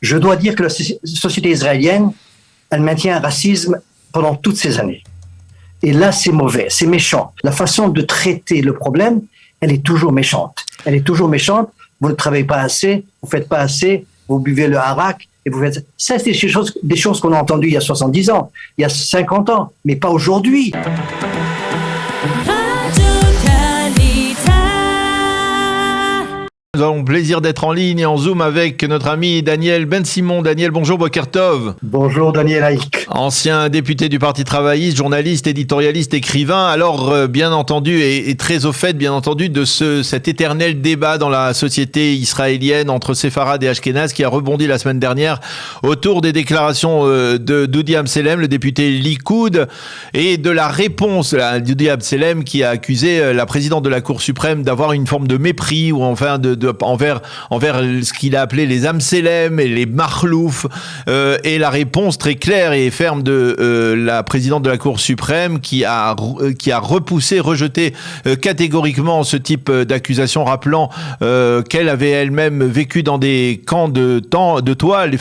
Je dois dire que la société israélienne, elle maintient un racisme pendant toutes ces années. Et là, c'est mauvais, c'est méchant. La façon de traiter le problème, elle est toujours méchante. Elle est toujours méchante. Vous ne travaillez pas assez, vous ne faites pas assez, vous buvez le harak, et vous faites... Ça, c'est des choses qu'on a entendues il y a 70 ans, il y a 50 ans, mais pas aujourd'hui. Nous avons le plaisir d'être en ligne et en Zoom avec notre ami Daniel Ben-Simon. Daniel, bonjour, Boker Tov. Bonjour Daniel Haïk. Ancien député du Parti travailliste, journaliste, éditorialiste, écrivain. Alors, bien entendu, et très au fait, bien entendu, de cet éternel débat dans la société israélienne entre séfarades et ashkénazes qui a rebondi la semaine dernière autour des déclarations de Dodi Amsellem, le député Likoud, et de la réponse de Dodi Amsellem qui a accusé la présidente de la Cour suprême d'avoir une forme de mépris ou enfin envers ce qu'il a appelé les Amsellem et les Makhlouf, et la réponse très claire et ferme de la présidente de la Cour suprême qui a rejeté catégoriquement ce type d'accusation, rappelant qu'elle avait elle-même vécu dans des camps de toile, les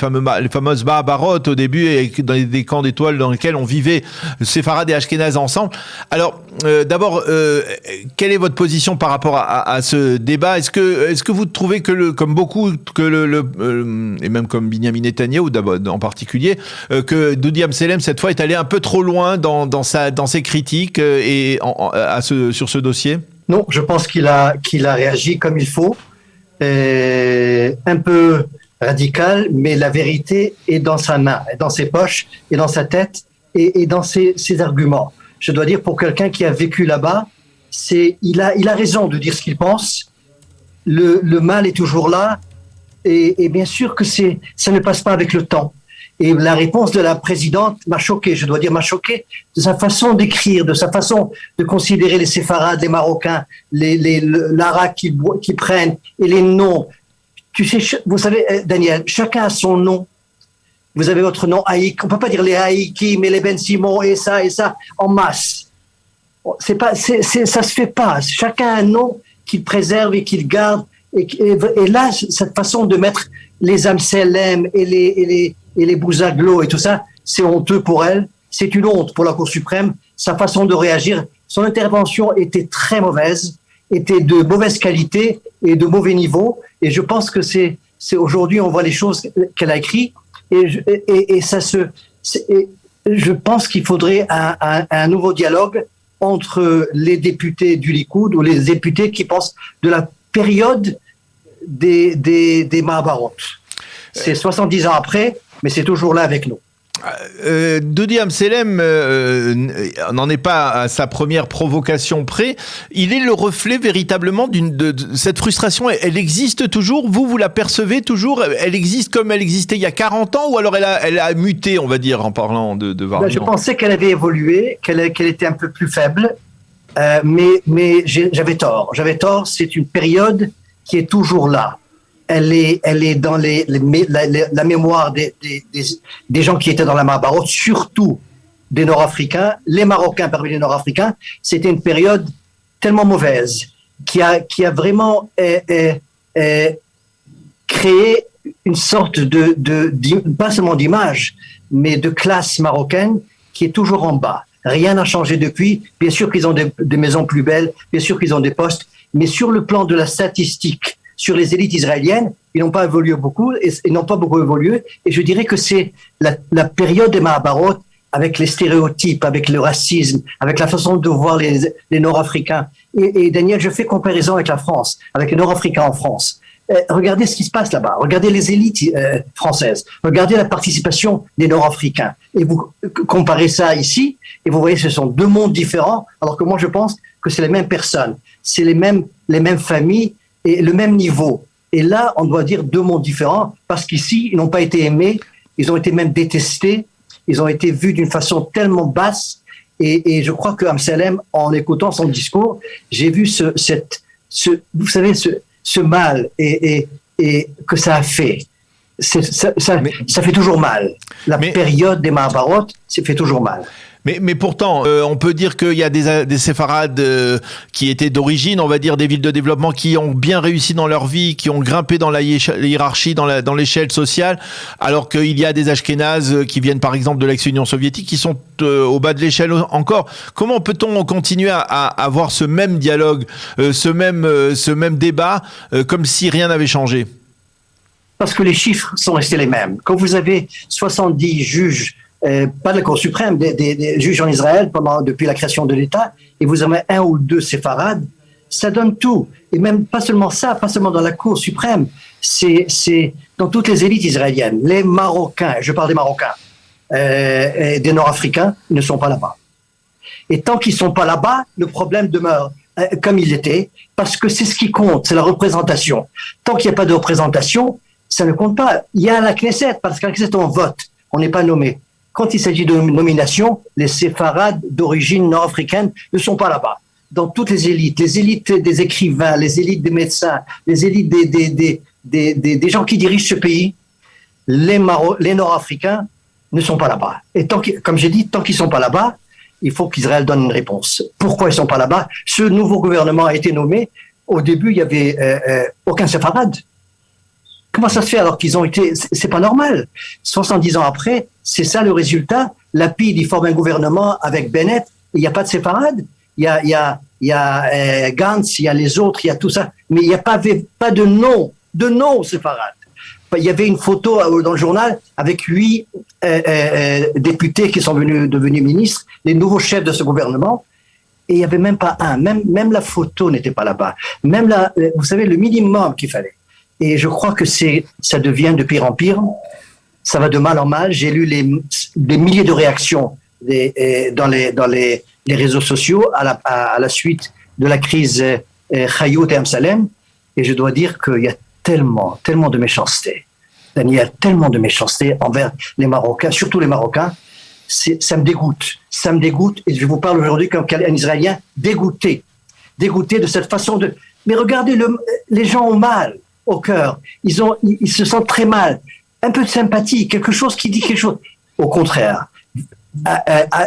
fameuses Mahabarot au début, et dans des camps d'étoiles dans lesquels on vivait séfarades et ashkénazes ensemble. Alors, d'abord, quelle est votre position par rapport à ce débat? Est-ce que vous trouvez comme beaucoup, et même comme Binyamin Netanyahou en particulier, que Dodi Amsellem cette fois est allé un peu trop loin dans ses critiques sur ce dossier? Non, je pense qu'il a réagi comme il faut, un peu radical, mais la vérité est dans sa main, dans ses poches, et dans sa tête, et dans ses arguments. Je dois dire, pour quelqu'un qui a vécu là-bas, il a raison de dire ce qu'il pense. Le mal est toujours là, et bien sûr que ça ne passe pas avec le temps. Et la réponse de la présidente m'a choqué, je dois dire, de sa façon d'écrire, de sa façon de considérer les séfarades, les Marocains, l'Arak qu'ils prennent, et les noms. Tu sais, vous savez, Daniel, chacun a son nom. Vous avez votre nom Haïk, on peut pas dire les Haïki, mais les Ben-Simon, et ça, en masse. Ça se fait pas. Chacun a un nom qu'il préserve et qu'il garde. Et là, cette façon de mettre les Amsellem et les Bouzaglo et tout ça, c'est honteux pour elle. C'est une honte pour la Cour suprême. Sa façon de réagir, son intervention était très mauvaise, était de mauvaise qualité et de mauvais niveau. Et je pense que c'est aujourd'hui, on voit les choses qu'elle a écrites. Et je pense qu'il faudrait un nouveau dialogue entre les députés du Likoud ou les députés qui pensent de la période des Mahabarot. C'est 70 ans après, mais c'est toujours là avec nous. Dodi Amsellem n'en est pas à sa première provocation près. Il est le reflet véritablement de cette frustration. Elle existe toujours. Vous la percevez toujours? Elle existe comme elle existait il y a 40 ans, ou alors elle a muté, on va dire, en parlant de variants? Je pensais qu'elle avait évolué, qu'elle était un peu plus faible, mais j'avais tort. C'est une période qui est toujours là. Elle est dans la mémoire des gens qui étaient dans la Mahabarot, surtout des Nord-Africains, les Marocains parmi les Nord-Africains. C'était une période tellement mauvaise qui a vraiment créé une sorte pas seulement d'image, mais de classe marocaine qui est toujours en bas. Rien n'a changé depuis. Bien sûr qu'ils ont des maisons plus belles, bien sûr qu'ils ont des postes, mais sur le plan de la statistique, sur les élites israéliennes, ils n'ont pas évolué beaucoup, ils n'ont pas beaucoup évolué, et je dirais que c'est la période des Mahabarot, avec les stéréotypes, avec le racisme, avec la façon de voir les Nord-Africains. Et Daniel, je fais comparaison avec la France, avec les Nord-Africains en France. Regardez ce qui se passe là-bas, regardez les élites françaises, regardez la participation des Nord-Africains, et vous comparez ça ici, et vous voyez que ce sont deux mondes différents, alors que moi je pense que c'est les mêmes personnes, c'est les mêmes familles, et le même niveau. Et là, on doit dire deux mondes différents, parce qu'ici, ils n'ont pas été aimés, ils ont été même détestés, ils ont été vus d'une façon tellement basse, et je crois que Amsellem, en écoutant son discours, j'ai vu vous savez, ce mal et que ça a fait. Ça fait toujours mal. La période des Mahabarot, ça fait toujours mal. Mais pourtant, on peut dire qu'il y a des séfarades qui étaient d'origine, on va dire des villes de développement, qui ont bien réussi dans leur vie, qui ont grimpé dans la hiérarchie, dans l'échelle sociale, alors qu'il y a des Ashkénazes qui viennent par exemple de l'ex-Union soviétique, qui sont au bas de l'échelle encore. Comment peut-on continuer à avoir ce même dialogue, ce même débat, comme si rien n'avait changé? Parce que les chiffres sont restés les mêmes. Quand vous avez 70 juges, pas de la Cour suprême, des juges en Israël depuis la création de l'État, et vous avez un ou deux séfarades, ça donne tout. Et même pas seulement ça, pas seulement dans la Cour suprême, c'est dans toutes les élites israéliennes. Les Marocains, je parle des Marocains, et des Nord-Africains, ne sont pas là-bas. Et tant qu'ils sont pas là-bas, le problème demeure comme il était, parce que c'est ce qui compte, c'est la représentation. Tant qu'il n'y a pas de représentation, ça ne compte pas. Il y a la Knesset, parce qu'à la Knesset, on vote, on n'est pas nommé. Quand il s'agit de nomination, les séfarades d'origine nord-africaine ne sont pas là-bas. Dans toutes les élites des écrivains, les élites des médecins, les élites des gens qui dirigent ce pays, les Nord-Africains ne sont pas là-bas. Et comme j'ai dit, tant qu'ils ne sont pas là-bas, il faut qu'Israël donne une réponse. Pourquoi ils ne sont pas là-bas? Ce nouveau gouvernement a été nommé. Au début, il n'y avait aucun séfarade. Comment ça se fait alors qu'ils ont été... C'est pas normal. 70 ans après, c'est ça le résultat. Lapid, il forme un gouvernement avec Bennett. Il n'y a pas de séfarade. Il y a Gantz, il y a les autres, il y a tout ça. Mais il n'y a pas de nom séfarade. Il y avait une photo dans le journal avec 8 députés qui sont devenus ministres, les nouveaux chefs de ce gouvernement. Et il n'y avait même pas un. Même la photo n'était pas là-bas. Même vous savez, le minimum qu'il fallait. Et je crois que ça devient de pire en pire. Ça va de mal en mal. J'ai lu des milliers de réactions dans les réseaux sociaux à la suite de la crise Chayout et Amsalem. Et je dois dire qu'il y a tellement de méchanceté. Il y a tellement de méchanceté envers les Marocains, surtout les Marocains. Ça me dégoûte. Ça me dégoûte. Et je vous parle aujourd'hui comme un Israélien dégoûté de cette façon de... Mais regardez, les gens ont mal au cœur. Ils se sentent très mal. Un peu de sympathie, quelque chose qui dit quelque chose. Au contraire,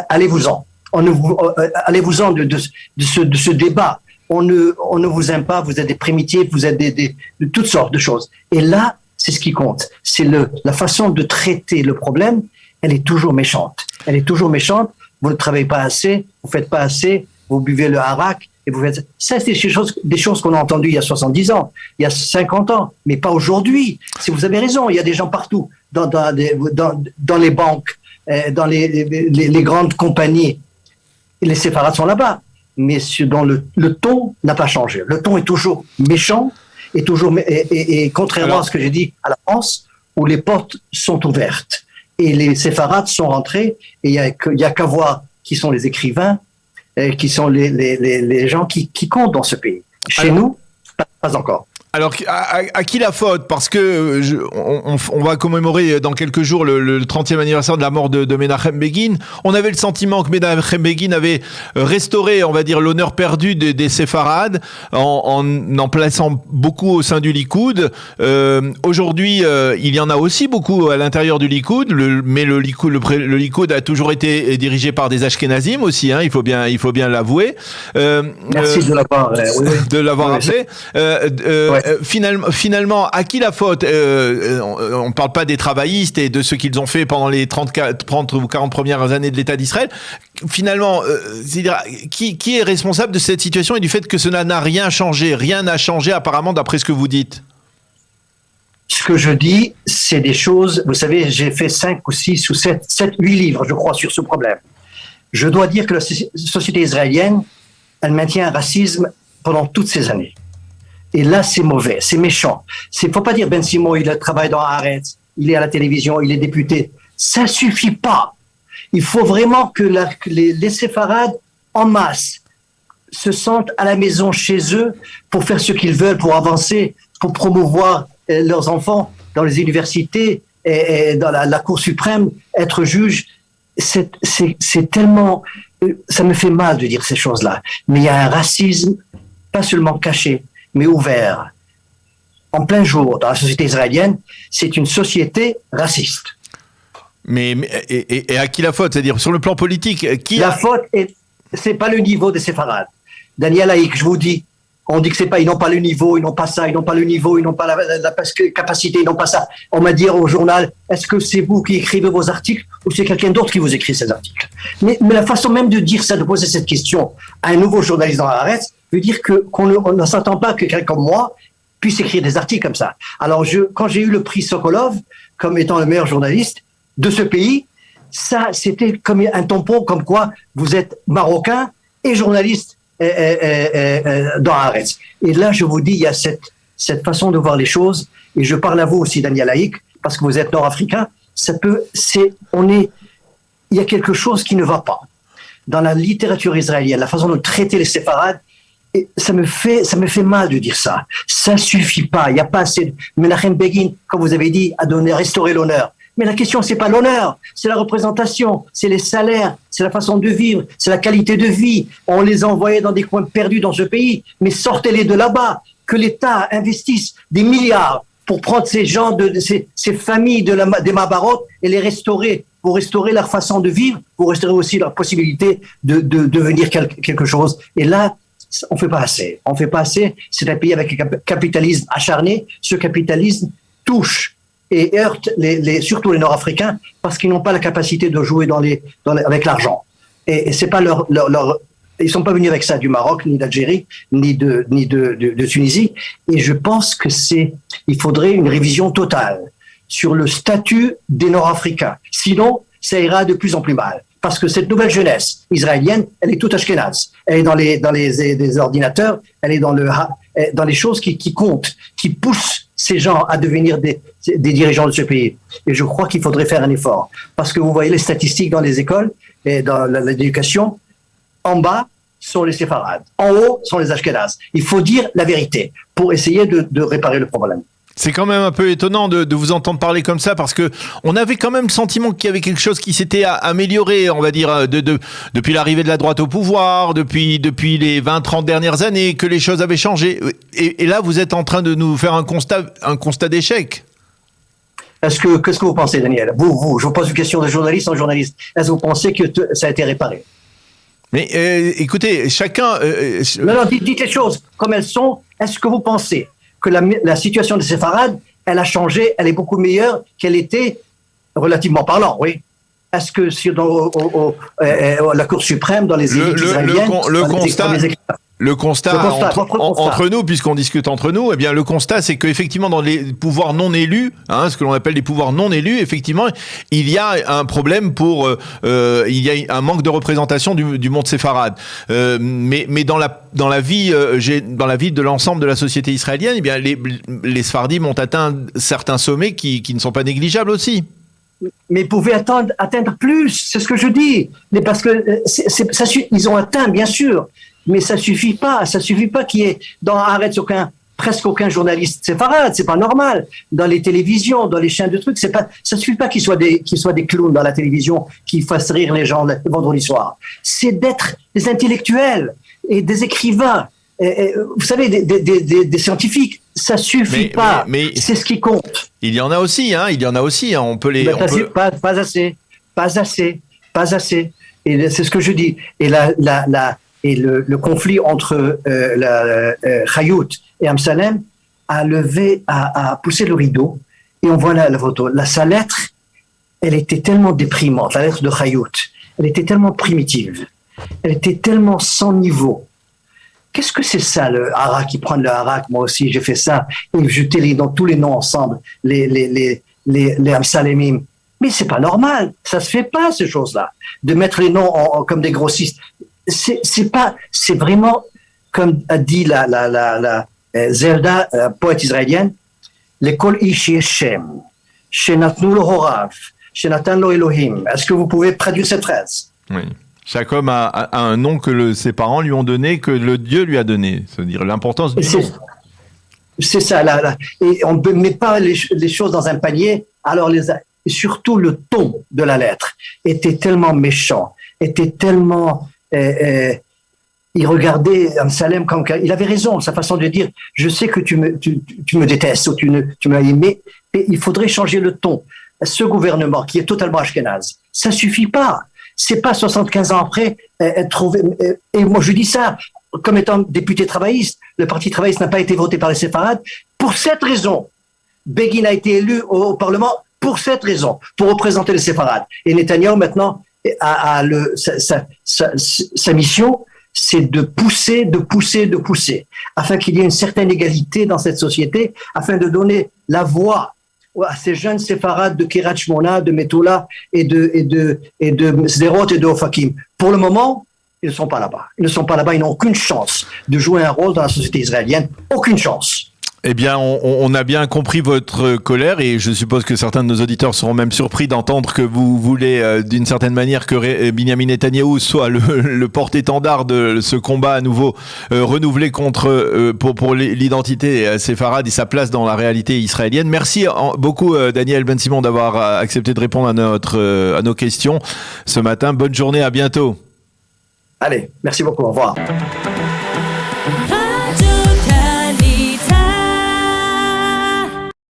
allez-vous-en. Allez-vous-en de ce débat. On ne vous aime pas, vous êtes des primitifs, vous êtes de toutes sortes de choses. Et là, c'est ce qui compte. C'est la façon de traiter le problème, elle est toujours méchante. Elle est toujours méchante. Vous ne travaillez pas assez, vous faites pas assez, vous buvez le harak, et vous faites... Ça, c'est des choses qu'on a entendues il y a 70 ans, il y a 50 ans, mais pas aujourd'hui. Si vous avez raison, il y a des gens partout, dans les banques, dans les grandes compagnies. Et les séfarades sont là-bas. Mais dont le ton n'a pas changé. Le ton est toujours méchant, et contrairement à ce que j'ai dit à la France, où les portes sont ouvertes. Et les séfarades sont rentrés, et il y a qu'à voir qui sont les écrivains, qui sont les gens qui comptent dans ce pays. Chez nous, pas encore. Alors, à qui la faute? Parce que on va commémorer dans quelques jours le 30e anniversaire de la mort de Menachem Begin. On avait le sentiment que Menachem Begin avait restauré, on va dire, l'honneur perdu des séfarades en plaçant beaucoup au sein du Likoud. Aujourd'hui, il y en a aussi beaucoup à l'intérieur du Likoud, mais le Likoud a toujours été dirigé par des Ashkenazim aussi, hein, il faut bien l'avouer. Merci de l'avoir de l'avoir appelé. Ouais. Finalement, à qui la faute? On ne parle pas des travaillistes et de ce qu'ils ont fait pendant les 30 ou 40 premières années de l'État d'Israël. Finalement, qui est responsable de cette situation et du fait que cela n'a rien changé? Rien n'a changé apparemment d'après ce que vous dites. Ce que je dis, c'est des choses... Vous savez, j'ai fait 5 ou 6 ou 7, 8 livres, je crois, sur ce problème. Je dois dire que la société israélienne, elle maintient un racisme pendant toutes ces années. Et là, c'est mauvais, c'est méchant. Faut pas dire Ben Simo, il travaille dans Haaretz, il est à la télévision, il est député. Ça suffit pas. Il faut vraiment que les séfarades, en masse, se sentent à la maison chez eux pour faire ce qu'ils veulent, pour avancer, pour promouvoir leurs enfants dans les universités et dans la Cour suprême, être juge. C'est tellement... Ça me fait mal de dire ces choses-là. Mais il y a un racisme, pas seulement caché, mais ouvert. En plein jour, dans la société israélienne, c'est une société raciste. Et à qui la faute? C'est-à-dire, sur le plan politique, La faute, c'est pas le niveau des séfarades. Daniel Haïk, je vous dis, on dit que c'est pas, ils n'ont pas le niveau, ils n'ont pas ça, ils n'ont pas le niveau, ils n'ont pas la capacité, ils n'ont pas ça. On m'a dit au journal, est-ce que c'est vous qui écrivez vos articles ou c'est quelqu'un d'autre qui vous écrit ces articles? Mais la façon même de dire ça, de poser cette question à un nouveau journaliste dans Haaretz, veut dire qu'on ne s'attend pas que quelqu'un comme moi puisse écrire des articles comme ça. Alors, quand j'ai eu le prix Sokolov, comme étant le meilleur journaliste de ce pays, ça, c'était comme un tampon, comme quoi vous êtes marocain et journaliste dans Haaretz. Et là, je vous dis, il y a cette façon de voir les choses, et je parle à vous aussi, Daniel Haïk, parce que vous êtes nord-africain, il y a quelque chose qui ne va pas. Dans la littérature israélienne, la façon de traiter les séfarades, et ça me fait mal de dire ça. Ça suffit pas. Il n'y a pas assez de... Menachem Begin, comme vous avez dit, a restauré l'honneur. Mais la question, c'est pas l'honneur, c'est la représentation, c'est les salaires, c'est la façon de vivre, c'est la qualité de vie. On les a envoyés dans des coins perdus dans ce pays, mais sortez-les de là-bas, que l'État investisse des milliards pour prendre ces gens, ces familles des Mabarot et les restaurer, pour restaurer leur façon de vivre, pour restaurer aussi leur possibilité de devenir quelque chose. Et là, on fait pas assez. On fait pas assez. C'est un pays avec un capitalisme acharné. Ce capitalisme touche et heurte surtout les Nord-Africains parce qu'ils n'ont pas la capacité de jouer avec l'argent. Et c'est pas ils sont pas venus avec ça du Maroc, ni d'Algérie, ni de Tunisie. Et je pense que il faudrait une révision totale sur le statut des Nord-Africains. Sinon, ça ira de plus en plus mal. Parce que cette nouvelle jeunesse israélienne, elle est toute ashkénaze. Elle est dans les ordinateurs, elle est dans les choses qui comptent, qui poussent ces gens à devenir des dirigeants de ce pays. Et je crois qu'il faudrait faire un effort. Parce que vous voyez les statistiques dans les écoles et dans l'éducation, en bas sont les séfarades, en haut sont les ashkénazes. Il faut dire la vérité pour essayer de réparer le problème. C'est quand même un peu étonnant de vous entendre parler comme ça parce que on avait quand même le sentiment qu'il y avait quelque chose qui s'était amélioré, on va dire, depuis l'arrivée de la droite au pouvoir, depuis les 20-30 dernières années, que les choses avaient changé. Et là, vous êtes en train de nous faire un constat d'échec. Qu'est-ce que vous pensez, Daniel? Vous, je vous pose une question de journaliste en journaliste. Est-ce que vous pensez que ça a été réparé? Mais écoutez, chacun... Non, dites les choses comme elles sont. Est-ce que vous pensez que la situation des séfarades, elle a changé, elle est beaucoup meilleure qu'elle était, relativement parlant, oui. Est-ce que la Cour suprême, dans les élites israéliennes... Le constat entre nous, puisqu'on discute entre nous, eh bien le constat c'est qu'effectivement dans les pouvoirs non élus, ce que l'on appelle les pouvoirs non élus, effectivement il y a un problème il y a un manque de représentation du monde séfarade. Mais dans la vie de l'ensemble de la société israélienne, eh bien les Sfardim ont atteint certains sommets qui ne sont pas négligeables aussi. Mais ils pouvaient atteindre plus, c'est ce que je dis. Mais parce que ils ont atteint, bien sûr. Mais ça suffit pas qu'il y ait dans Haaretz presque aucun journaliste séfarade, c'est pas normal. Dans les télévisions, dans les chaînes de trucs, ça suffit pas qu'ils soient des clowns dans la télévision qui fassent rire les gens le vendredi soir. C'est d'être des intellectuels et des écrivains. Vous savez, des scientifiques, ça suffit pas. Mais c'est ce qui compte. Il y en a aussi, on peut les... Pas assez. Et c'est ce que je dis. Et le conflit entre Chayout et Amsalem a poussé le rideau. Et on voit la photo. Sa lettre, elle était tellement déprimante, la lettre de Chayout. Elle était tellement primitive. Elle était tellement sans niveau. Qu'est-ce que c'est ça, le harak, qui prend le harak? Moi aussi, j'ai fait ça. Et jeter tous les noms ensemble, les Amsalemim. Mais c'est pas normal. Ça se fait pas, ces choses-là. De mettre les noms comme des grossistes. C'est vraiment, comme a dit la Zelda, poète israélienne, l'école Ishi Shem, Shenatnu lo Horav, Shenatan lo Elohim. Est-ce que vous pouvez traduire cette phrase? Oui. Chaque homme a un nom que ses parents lui ont donné, que le Dieu lui a donné. C'est-à-dire l'importance du nom. C'est ça. Et on ne met pas les choses dans un panier. Alors, et surtout, le ton de la lettre était tellement méchant, était tellement... il regardait Amsalem comme... Il avait raison, sa façon de dire « Je sais que tu me détestes ou tu m'as aimé, et il faudrait changer le ton. » ce gouvernement qui est totalement ashkénaze, ça suffit pas. C'est pas 75 ans après trouver. Et moi, je dis ça comme étant député travailliste. Le Parti travailliste n'a pas été voté par les séfarades. Pour cette raison, Begin a été élu au Parlement pour cette raison, pour représenter les séfarades. Et Netanyahou, maintenant, sa mission, c'est de pousser, afin qu'il y ait une certaine égalité dans cette société, afin de donner la voix à ces jeunes séfarades de Kiryat Shmona, de Metula et de Sderot et de Ofakim. Pour le moment, ils ne sont pas là-bas. Ils n'ont aucune chance de jouer un rôle dans la société israélienne. Aucune chance. Eh bien, on a bien compris votre colère et je suppose que certains de nos auditeurs seront même surpris d'entendre que vous voulez, d'une certaine manière, que Binyamin Netanyahou soit le porte-étendard de ce combat à nouveau renouvelé pour l'identité séfarade et sa place dans la réalité israélienne. Merci beaucoup, Daniel Ben-Simon, d'avoir accepté de répondre à nos questions ce matin. Bonne journée, à bientôt. Allez, merci beaucoup, au revoir.